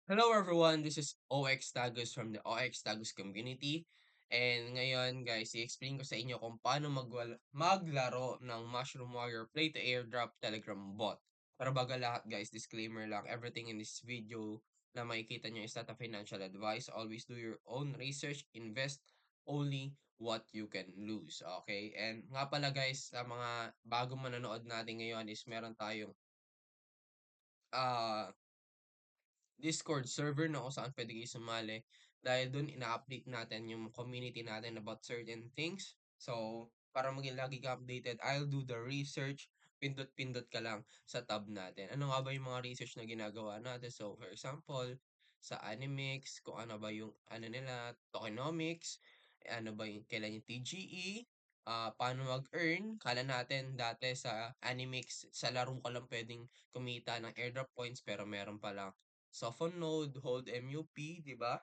Hello everyone, this is OX Tagus from the OX Tagus community. And ngayon guys, i-explain ko sa inyo kung paano maglaro ng Mushroom Warrior Play to Airdrop Telegram bot. Pero bago lahat guys, disclaimer lang, everything in this video na makikita nyo is not a financial advice. Always do your own research, invest only what you can lose. Okay? And nga pala guys, sa mga bago manonood natin ngayon is meron tayong ah Discord server na kung saan pwede kayo sumali. Dahil dun, ina-update natin yung community natin about certain things. So, para maging lagi ka updated, I'll do the research. Pindot-pindot ka lang sa tab natin. Ano nga ba yung mga research na ginagawa natin? So, for example, sa Animix, kung ano ba yung ano nila, tokenomics, ano ba yung kailan yung TGE, paano mag-earn. Kala natin dati sa Animix, sa laro ka lang pwedeng kumita ng airdrop points pero meron palang Sophon Node, Hold MUP, 'di ba?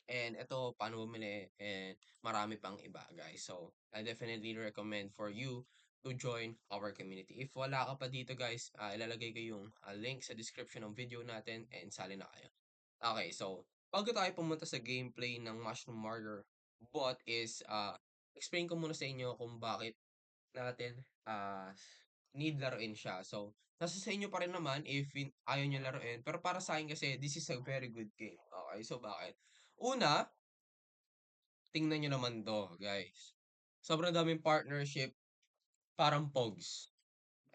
And ito, paano bumili, and marami pang iba, guys. So, I definitely recommend for you to join our community. If wala ka pa dito, guys, ilalagay ko yung link sa description ng video natin and sali na kayo. Okay, so, bago tayo pumunta sa gameplay ng Mushroom Warrior bot is, explain ko muna sa inyo kung bakit natin, need laruin siya. So, nasa sa inyo pa rin naman if ayaw niyo laruin. Pero para sa akin kasi, this is a very good game. Okay, so bakit? Una, tingnan niyo naman 'to, guys. Sobrang daming partnership, parang Pogs.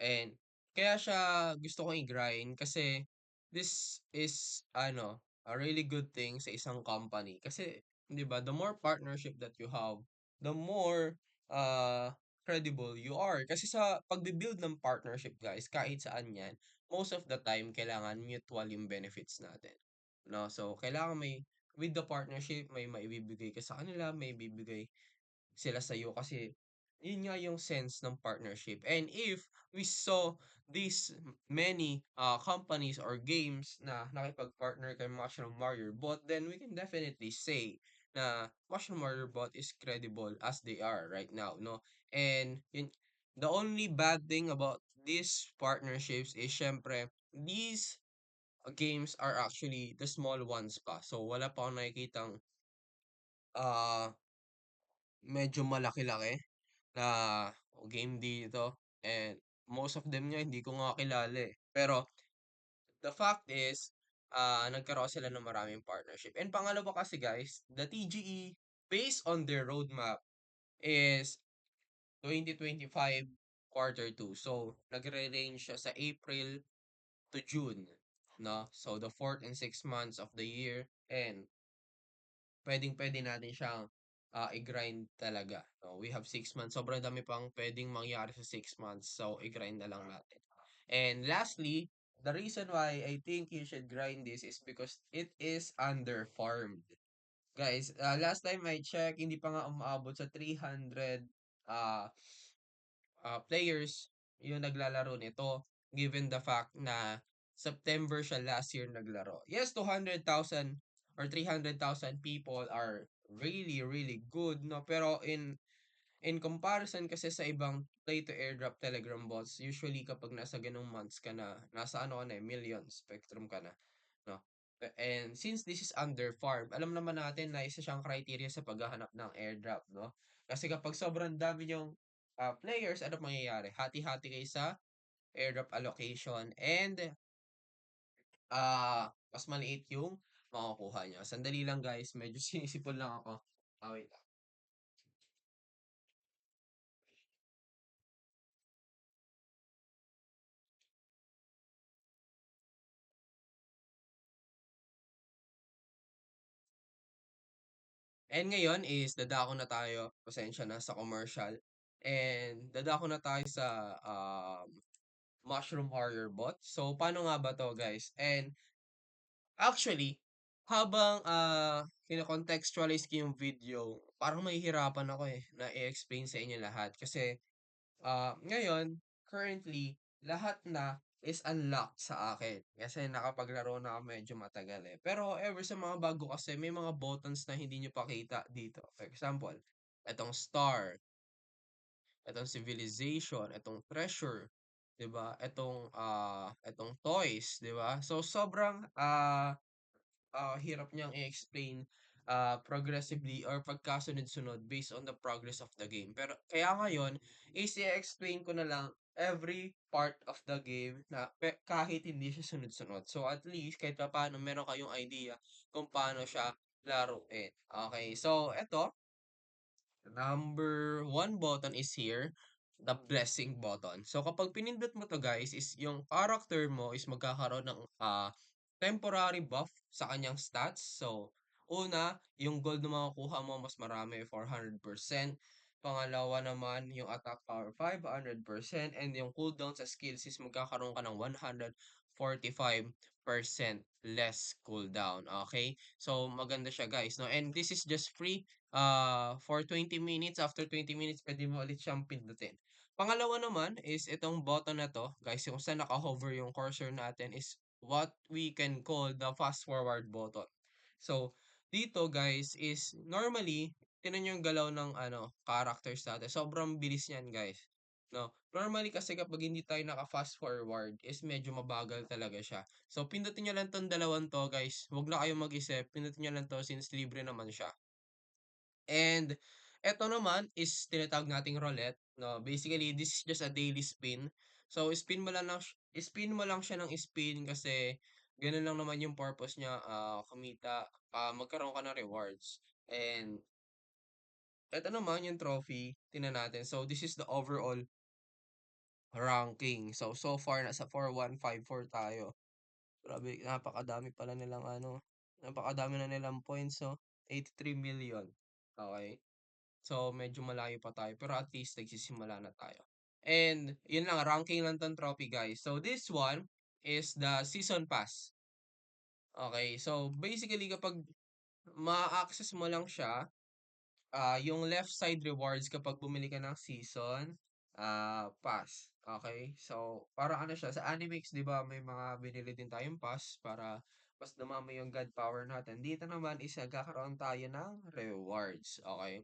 And kaya siya gusto kong i-grind kasi this is ano, a really good thing sa isang company. Kasi 'di ba, the more partnership that you have, the more uh credible you are. Kasi sa pagbi-build ng partnership, guys, kahit saan 'yan, most of the time kailangan mutual yung benefits natin. No? So kailangan may with the partnership may maibibigay ka sa kanila, may bibigay sila sa'yo kasi yun nga yung sense ng partnership. And if we saw these many companies or games na nakipag-partner kay Mushroom Warrior Bot, then we can definitely say na Mushroom Warrior Bot is credible as they are right now, no? And yun, the only bad thing about these partnerships is syempre, these games are actually the small ones pa. So, wala pa akong nakikitang ah medyo malaki-laki na game dito, and most of them nga hindi ko nga kilala, eh. Pero the fact is, nagkaroon sila ng maraming partnership. And pangalawa kasi guys, the TGE based on their roadmap is 2025 quarter 2. So, nagre-range siya sa April to June, no? So, the fourth and sixth months of the year, and puwedeng-puwede natin siyang, i-grind talaga, 'no. We have 6 months, sobrang dami pang puwedeng mangyari sa 6 months, so i-grind na lang natin. And lastly, the reason why I think you should grind this is because it is under-farmed. Guys, last time I checked, hindi pa nga umaabot sa 300, ah players yung naglalaro nito, given the fact na September siya last year naglaro. Yes, 200,000 or 300,000 people are really, really good, no? Pero in comparison kasi sa ibang play to airdrop Telegram bots, usually kapag nasa ganung months ka na, nasa ano ka na, million spectrum ka na, no? And since this is under farm, alam naman natin na isa siyang criteria sa paghahanap ng airdrop, no? Kasi kapag sobrang dami yung players, ano mangyayari? Hati-hati kayo sa airdrop allocation and mas maliit yung makukuha niyo. Sandali lang guys, medyo sinisipon lang ako. Wait. And ngayon is dadako na tayo, pasensya na sa commercial. And dadako na tayo sa Mushroom Horror Bot. So, paano nga ba to guys? And actually, habang kino-contextualize ko yung video, parang mahihirapan ako eh na i-explain sa inyo lahat. Kasi ngayon, currently, lahat na is unlocked sa akin. Kasi nakapaglaro na ako medyo matagal eh. Pero ever sa mga bago kasi, may mga buttons na hindi nyo pakita dito. For example, itong star, itong civilization, itong treasure, 'di ba? Itong itong toy, choice, 'di ba? So sobrang hirap niyang i-explain progressively or pagkasunod-sunod based on the progress of the game. Pero kaya ngayon is i-explain ko na lang every part of the game na kahit hindi siya sunod-sunod. So at least kahit paano meron kayong idea kung paano siya laruin. Okay, so eto, number one button is here, the blessing button. So kapag pinindot mo to guys, is yung character mo is magkakaroon ng temporary buff sa kanyang stats. So una, yung gold na makukuha mo mas marami, 400%. Pangalawa naman, yung attack power 500%, and yung cooldown sa skills is magkakaroon ka ng 145% less cooldown. Okay? So maganda siya guys, no? And this is just free for 20 minutes. After 20 minutes, pwede mo ulit siyang pindutin. Pangalawa naman is itong button na to, guys, yung saan naka-hover yung cursor natin is what we can call the fast forward button. So, dito guys is normally, tinan yung galaw ng characters natin. Sobrang bilis niyan guys. No? Normally kasi kapag hindi tayo naka-fast forward is medyo mabagal talaga siya. So, pindutin nyo lang tong dalawang to guys. Huwag na kayong mag-isip. Pindutin nyo lang to since libre naman siya. And eto naman is tinatawag nating roulette, no? Basically, this is just a daily spin. So, spin mo lang siya ng spin kasi gano'n lang naman yung purpose niya, kumita, magkaroon ka ng rewards. And eto naman yung trophy, tingnan natin. So, this is the overall ranking. So far nasa 4154 tayo. Grabe, napakadami pala nilang napakadami na nilang points, so 83 million. Okay. So, medyo malayo pa tayo. Pero at least nagsisimula na tayo. And, yun lang, ranking lang tong trophy, guys. So, this one is the season pass. Okay. So, basically, kapag ma-access mo lang siya, yung left side rewards kapag bumili ka ng season, pass. Okay. So, para ano siya, sa Animix, di ba, may mga binili din tayong pass para mas dumami yung god power natin. Dito naman is nagkakaroon tayo ng rewards. Okay.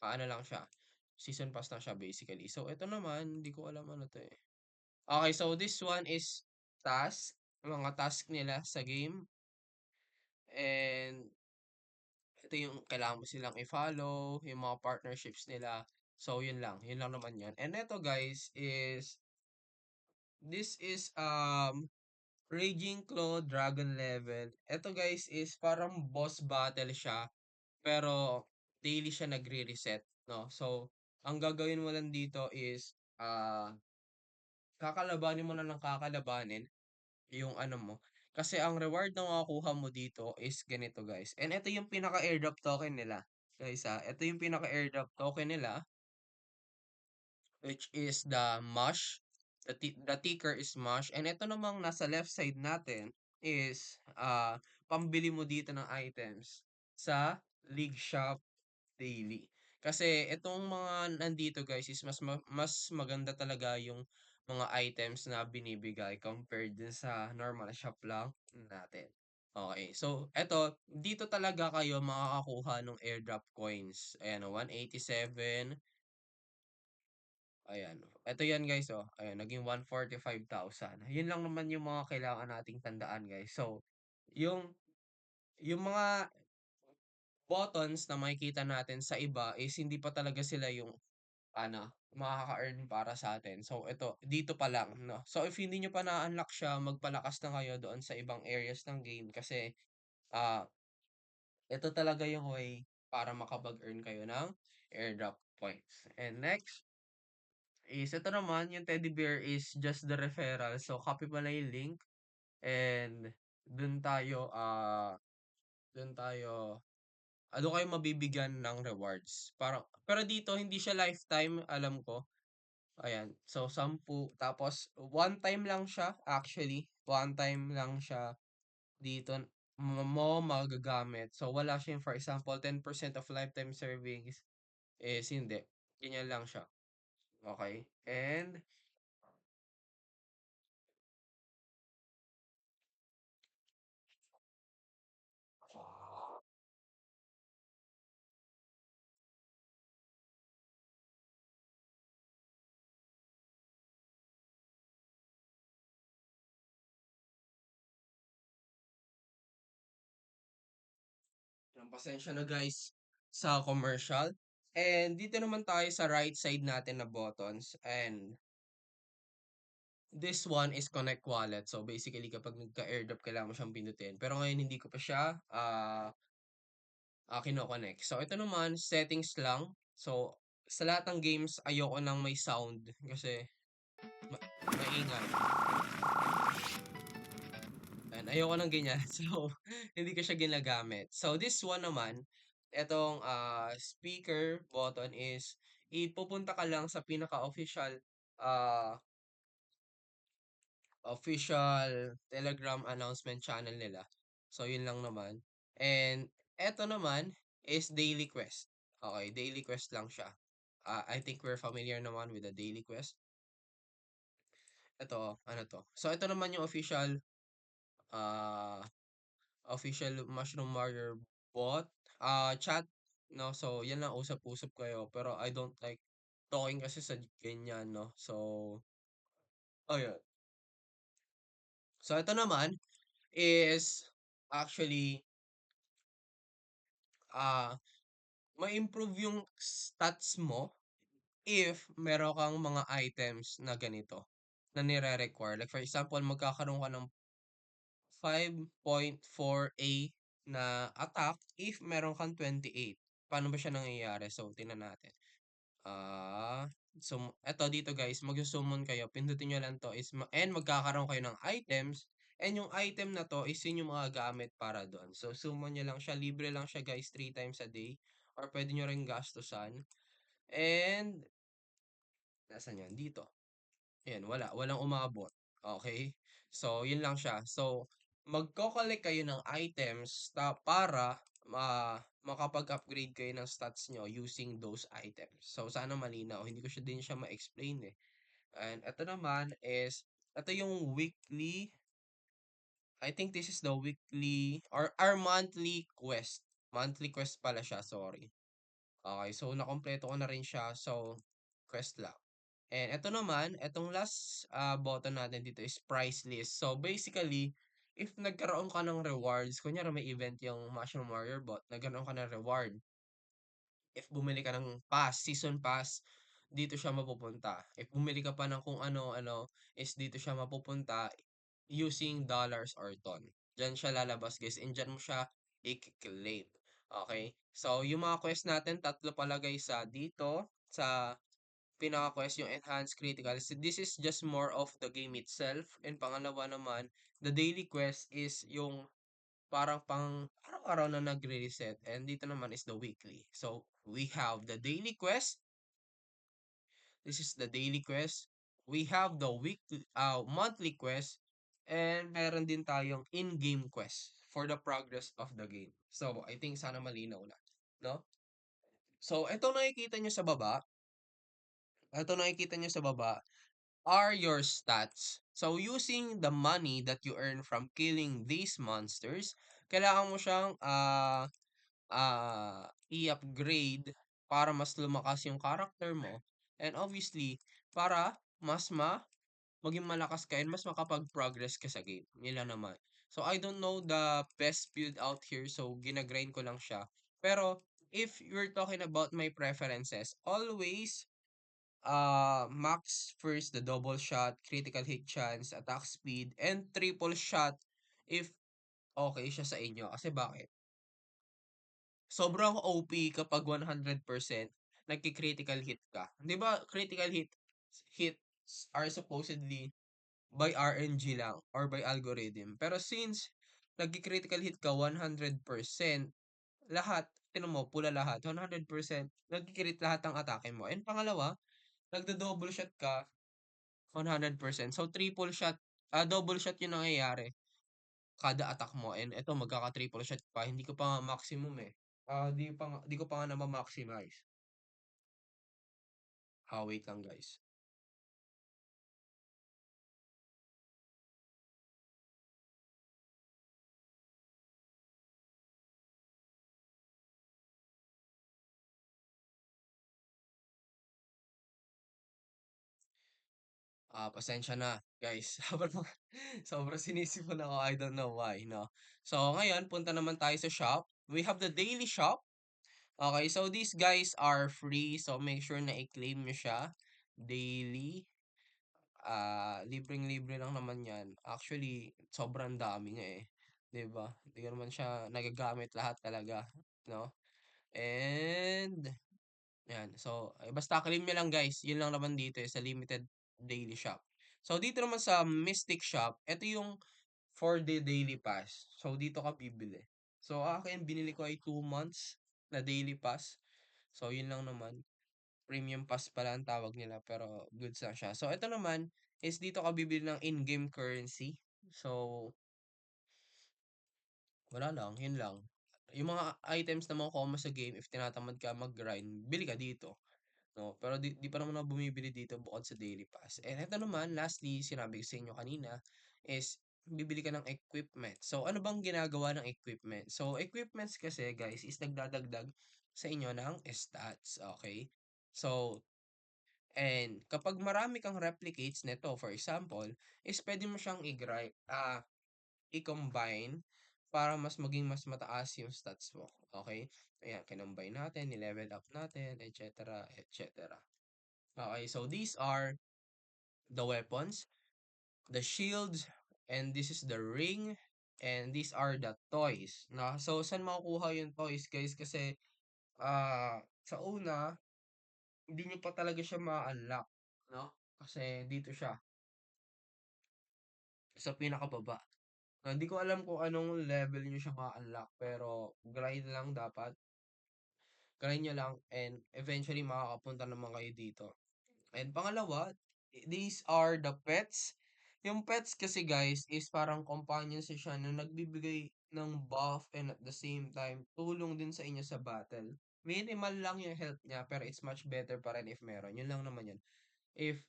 Ano lang siya, season pass na siya basically. So, ito naman, hindi ko alam ano to eh. Okay, so this one is task, mga task nila sa game. And ito yung kailangan mo silang i-follow, yung mga partnerships nila. So, yun lang naman yun. And ito guys this is Raging Claw Dragon level. Ito guys is parang boss battle siya, pero daily siya nagre-reset, no? So, ang gagawin mo lang dito is kakalabanin mo na ng kakalabanin yung ano mo. Kasi ang reward na makukuha mo dito is ganito guys. And ito yung pinaka-airdrop token nila. Guys ito yung pinaka-airdrop token nila, which is the Mush. The ticker is Mush. And ito namang nasa left side natin is pambili mo dito ng items sa League Shop Daily. Kasi itong mga nandito guys is mas maganda talaga yung mga items na binibigay compared din sa normal shop lang natin. Okay, so eto, dito talaga kayo makakakuha ng airdrop coins. Ayan, 187. Ayan. Eto yan guys, oh. Ayan, naging 145,000. Yun lang naman yung mga kailangan nating tandaan guys. So, yung mga buttons na makikita natin sa iba is hindi pa talaga sila yung makaka-earn para sa atin. So ito, dito pa lang, no. So if hindi niyo pa na-unlock siya, magpalakas na kayo doon sa ibang areas ng game kasi ah ito talaga yung way para makapag-earn kayo ng airdrop points. And next is ito naman, yung teddy bear is just the referral. So copy mo lang yung link and dun tayo dun tayo ano kayo mabibigyan ng rewards. Pero dito hindi siya lifetime, alam ko. Ayan. So 10 tapos one time lang siya actually. One time lang siya dito mo magagamit. So wala siyang for example 10% of lifetime savings is hindi. Ganyan lang siya. Okay? And Pasensya na guys sa commercial. And dito naman tayo sa right side natin na buttons. And this one is connect wallet. So basically kapag nagka-airdrop kailangan mo siyang pindutin. Pero ngayon hindi ko pa siya kino-connect. So ito naman settings lang. So sa lahat ng games ayoko nang may sound kasi maingay. And ayoko ng ganyan. So hindi ko siya ginagamit. So this one naman, etong speaker button is ipupunta ka lang sa pinaka-official ah official Telegram announcement channel nila. So, yun lang naman. And, eto naman is Daily Quest. Okay, Daily Quest lang siya. I think we're familiar naman with the Daily Quest. Ito, ano to? So, ito naman yung uh, official Mushroom Warrior bot, chat, no? So, yan lang, usap-usap kayo. Pero I don't like talking kasi sa ganyan, no? So, ayun. So, ito naman is actually ah, ma-improve yung stats mo if meron kang mga items na ganito na nire-require. Like for example, magkakaroon ka ng 5.4A na attack if meron kang 28. Paano ba siya nangyayari? So, tingnan natin. Ah, eto dito guys, magsusumon kayo. Pindutin nyo lang to and magkakaroon kayo ng items. And yung item na to is yun yung mga gamit para doon. So, summon nyo lang siya. Libre lang siya guys, 3 times a day. Or pwede nyo rin gastusan. And, nasaan yan? Dito. Ayan, wala. Walang umabot. Okay? So, yun lang siya. So, magko-collect kayo ng items para makapag-upgrade kayo ng stats nyo using those items. So, sana malinaw. Hindi ko siya din siya ma-explain eh. And ito naman is, ito yung weekly, I think this is the weekly, or our monthly quest. Monthly quest pala siya, sorry. Okay, so nakompleto ko na rin siya. So, quest lang. And ito naman, itong last button natin dito is price list. So basically, if nagkaroon ka ng rewards, kunyari may event yung Mushroom Warrior bot, nagkaroon ka ng reward. If bumili ka ng pass, season pass, dito siya mapupunta. If bumili ka pa ng kung ano-ano, is dito siya mapupunta using dollars or ton. Diyan siya lalabas guys, and diyan mo siya i-claim. Okay? So, yung mga quest natin, tatlo pala guys dito sa pinaka-quest yung Enhanced Critical. So, this is just more of the game itself. And pangalawa naman, the daily quest is yung parang pang araw-araw na nagre-reset. And dito naman is the weekly. So, we have the daily quest. This is the daily quest. We have the monthly quest. And meron din tayong in-game quest for the progress of the game. So, I think sana malinaw na. No? So, ito nakikita nyo sa baba, are your stats. So, using the money that you earn from killing these monsters, kailangan mo siyang i-upgrade para mas lumakas yung character mo. And obviously, para maging malakas ka and mas makapag-progress ka sa game. Nila naman. So, I don't know the best build out here. So, ginagrind ko lang siya. Pero, if you're talking about my preferences, always max first, the double shot, critical hit chance, attack speed, and triple shot if okay siya sa inyo. Kasi bakit? Sobrang OP kapag 100% nagki-critical hit ka. 'Di ba critical hits are supposedly by RNG lang or by algorithm. Pero since nagki-critical hit ka 100%, lahat, tinan mo, pula lahat, 100%, nagki-crit lahat ng atake mo. And pangalawa, nagdo-double shot ka 100%. So, double shot yung nangyayari kada attack mo. And ito, magkaka-triple shot pa. Hindi ko pa nga maximum eh. Di ko pa nga na maximize. Wait lang guys. Pasensya na guys. Sobrang sinisipon ako, I don't know why, no? So, ngayon, punta naman tayo sa shop. We have the daily shop. Okay, so these guys are free. So, make sure na i-claim nyo siya. Daily. Libreng-libre lang naman yan. Actually, sobrang dami nga eh. 'Di ba? Hindi ko naman siya nagagamit lahat talaga, no? And, yan. So, basta claim nyo lang guys. Yun lang naman dito sa limited daily shop. So, dito naman sa Mystic Shop, ito yung for the daily pass. So, dito ka bibili. So, akin, binili ko ay 2 months na daily pass. So, yun lang naman. Premium pass pala ang tawag nila, pero goods lang siya. So, ito naman is dito ka bibili ng in-game currency. So, wala lang, yun lang. Yung mga items na mga common sa game, if tinatamad ka mag-grind, bili ka dito. No? Pero di pa naman ako bumibili dito bukod sa daily pass. And ito naman, lastly, sinabi ko sa inyo kanina, is bibili ka ng equipment. So, ano bang ginagawa ng equipment? So, equipments kasi, guys, is nagdadagdag sa inyo ng stats. Okay? So, and kapag marami kang replicates nito, for example, is pwede mo siyang i-combine para mas mataas yung stats mo. Okay? Ayan, kinombine natin, ni-level up natin, etc. etc. Okay, so these are the weapons, the shields, and this is the ring, and these are the toys. So, saan makukuha yung toys, guys? Kasi, sa una, hindi nyo pa talaga siya ma-unlock, no? Kasi dito siya, sa pinakababa. Hindi ko alam kung anong level nyo siya ma-unlock, pero grind lang dapat. Grind nyo lang, and eventually makakapunta naman kayo dito. And pangalawa, these are the pets. Yung pets kasi guys is parang companions siya na nagbibigay ng buff and at the same time tulong din sa inyo sa battle. Minimal lang yung health niya pero it's much better pa rin if meron. Yun lang naman yun. If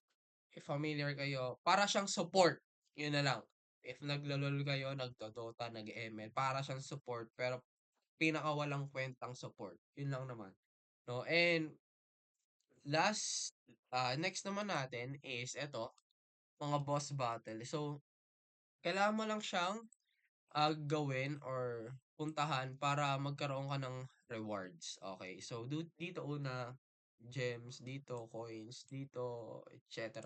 if familiar kayo, para siyang support. Yun na lang. If naglalol kayo, nagdodota, nag-ML, para siyang support pero pinakawalang kwentang support. Yun lang naman. No? And last, next naman natin is eto, mga boss battle. So, kailangan mo lang siyang gawin or puntahan para magkaroon ka ng rewards. Okay, so dito una, gems, dito, coins, dito, etc.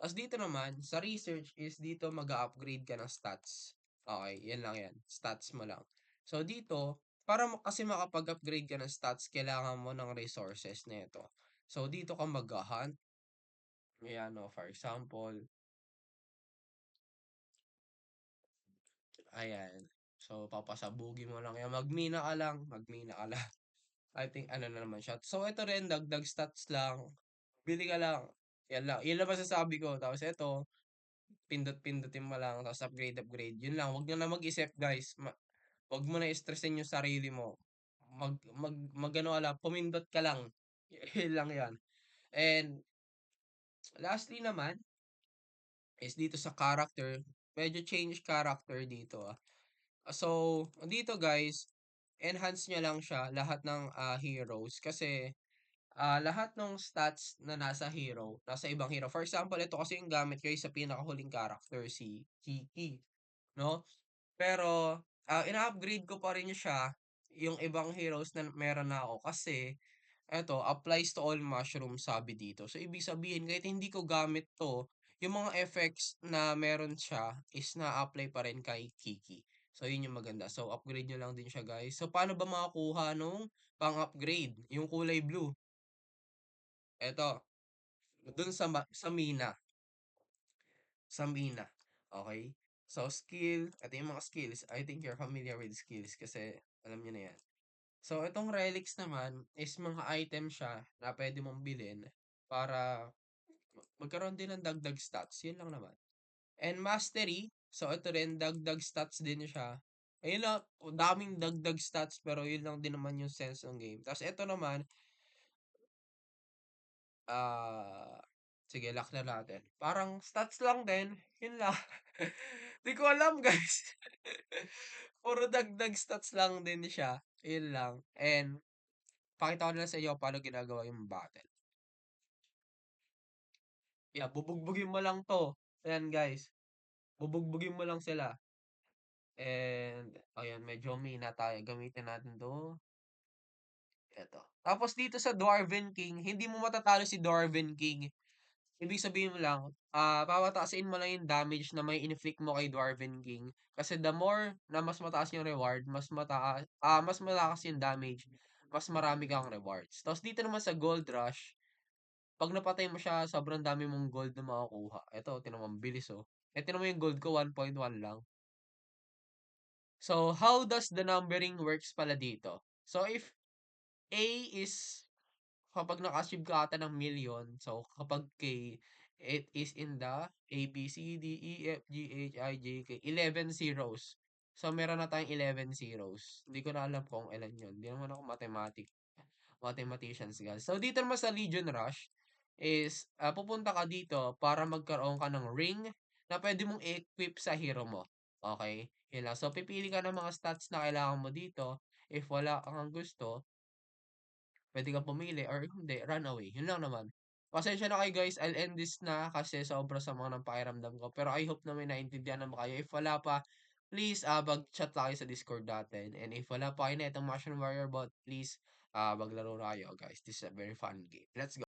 As dito naman, sa research is dito mag-upgrade ka ng stats. Okay, yan lang yan. Stats mo lang. So dito, para kasi makapag-upgrade ka ng stats, kailangan mo ng resources nito. So dito ka mag-hunt. Ayan, no, for example, ayan. So, papasabugin mo lang yan. Magmina ka lang. Magmina ka lang. I think, ano na naman siya. So, ito rin, dagdag stats lang. Bili ka lang. Yan lang. Yun lang masasabi ko. Tapos, ito, pindot-pindutin mo lang. Tapos, upgrade. Yun lang. Huwag nyo na mag-isip, guys. Huwag mo na stressin yung sarili mo. Ano ka lang, pumindot ka lang. Yun lang yan. And, lastly naman, is dito sa character. Medyo change character dito, ah. So, dito guys, enhance niya lang siya lahat ng heroes kasi lahat ng stats na nasa hero, nasa ibang hero. For example, ito kasi yung gamit ko sa pinakahuling character, si Kiki, no? Pero, ina-upgrade ko pa rin siya yung ibang heroes na meron na ako kasi eto, applies to all mushrooms sabi dito. So, ibig sabihin, kahit hindi ko gamit to, yung mga effects na meron siya is na-apply pa rin kay Kiki. So, yun yung maganda. So, upgrade nyo lang din siya, guys. So, paano ba makakuha nung pang-upgrade? Yung kulay blue. Eto, dun sa Mina. Sa Mina. Okay? So, skill. Ito yung mga skills. I think you're familiar with skills kasi alam nyo na yan. So, itong relics naman is mga item siya na pwede mong bilhin para magkaroon din ng dagdag stats. Yun lang naman. And mastery. So, ito rin, dagdag stats din siya. Ayun lang, daming dagdag stats pero yun lang din naman yung sense ng game. Tapos, ito naman, ah, sige, lock na natin. Parang stats lang din. Yun lang. Di ko alam, guys. Puro dagdag stats lang din siya. Yun lang. And, pakita ko na lang sa iyo paano ginagawa yung battle. Yeah, bubugbugin mo lang 'to. Ayan guys, bubugbugin mo lang sila. And ayan, medyo humina tayo. Gamitin natin 'to. Eto. Tapos dito sa Dwarven King, hindi mo matatalo si Dwarven King. Ibig sabihin mo lang, papataasin mo lang yung damage na may inflict mo kay Dwarven King. Kasi the more na mas mataas yung reward, mas malakas yung damage, mas marami kang rewards. Tapos dito naman sa Gold Rush, pag napatay mo siya, sobrang dami mong gold na makukuha. Ito, tinan mo, ang bilis oh. Tinan mo yung gold ko, 1.1 lang. So, how does the numbering works pala dito? So, if A is kapag naka-achieve ka ata ng million, so kapag K, it is in the A, B, C, D, E, F, G, H, I, J, K, 11 zeros. So, meron na tayong 11 zeros. Hindi ko na alam kung ilan yun. Hindi naman ako mathematicians guys. So, dito naman sa Legion Rush is, pupunta ka dito para magkaroon ka ng ring na pwede mong i-equip sa hero mo. Okay? Yun lang. So, pipili ka ng mga stats na kailangan mo dito. If wala kang gusto, pwede kang pumili or hindi, run away. Yun lang naman. Pasensya na kayo guys, I'll end this na kasi sobra sa mga ng pakiramdam ko. Pero I hope na may naintindihan naman kayo. If wala pa, please mag-chat lang kayo sa Discord natin. And if wala pa kayo na itong Mushroom Warrior bot, please maglaro na kayo guys. This is a very fun game. Let's go.